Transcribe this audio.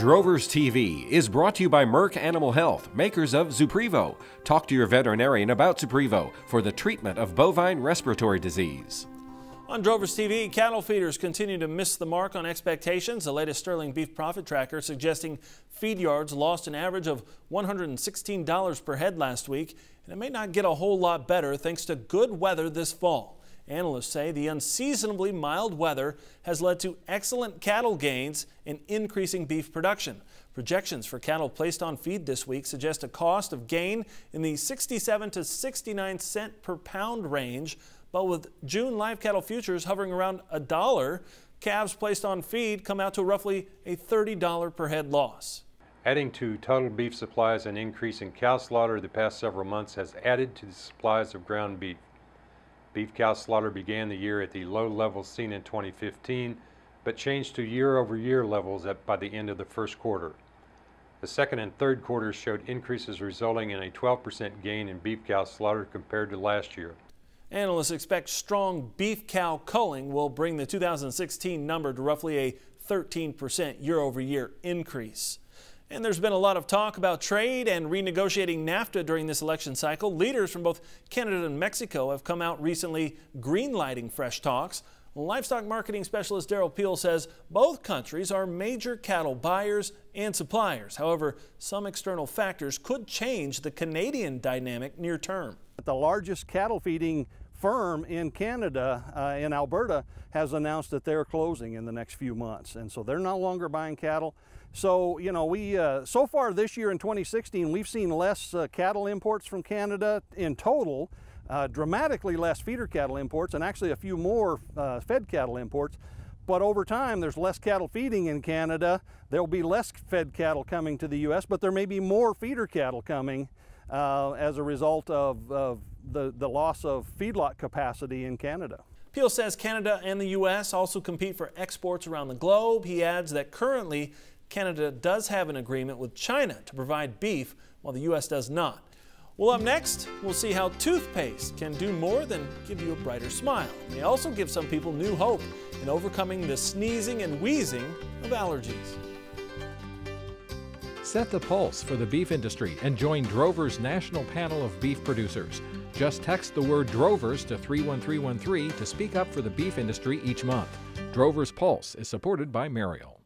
Drovers TV is brought to you by Merck Animal Health, makers of Zuprevo. Talk to your veterinarian about Zuprevo for the treatment of bovine respiratory disease. On Drovers TV, cattle feeders continue to miss the mark on expectations. The latest Sterling Beef Profit Tracker suggesting feed yards lost an average of $116 per head last week, and it may not get a whole lot better thanks to good weather this fall. Analysts say the unseasonably mild weather has led to excellent cattle gains and increasing beef production. Projections for cattle placed on feed this week suggest a cost of gain in the 67 to 69 cent per pound range, but with June live cattle futures hovering around $1, calves placed on feed come out to roughly a $30 per head loss. Adding to total beef supplies and increase in cow slaughter the past several months has added to the supplies of ground beef. Beef cow slaughter began the year at the low levels seen in 2015, but changed to year-over-year levels by the end of the first quarter. The second and third quarters showed increases resulting in a 12% gain in beef cow slaughter compared to last year. Analysts expect strong beef cow culling will bring the 2016 number to roughly a 13% year-over-year increase. And there's been a lot of talk about trade and renegotiating NAFTA during this election cycle. Leaders from both Canada and Mexico have come out recently green-lighting fresh talks. Livestock marketing specialist Daryl Peel says both countries are major cattle buyers and suppliers. However, some external factors could change the Canadian dynamic near term. The largest cattle feeding firm in Canada, in Alberta, has announced that they're closing in the next few months, and so they're no longer buying cattle. So, you know, so far this year in 2016, we've seen less cattle imports from Canada in total, dramatically less feeder cattle imports, and actually a few more fed cattle imports. But over time, there's less cattle feeding in Canada. There'll be less fed cattle coming to the U.S., but there may be more feeder cattle coming as a result of the loss of feedlot capacity in Canada. Peel says Canada and the U.S. also compete for exports around the globe. He adds that currently Canada does have an agreement with China to provide beef, while the U.S. does not. Well, up next, we'll see how toothpaste can do more than give you a brighter smile. It may also give some people new hope in overcoming the sneezing and wheezing of allergies. Set the pulse for the beef industry and join Drovers' National Panel of Beef Producers. Just text the word Drovers to 31313 to speak up for the beef industry each month. Drovers Pulse is supported by Mariel.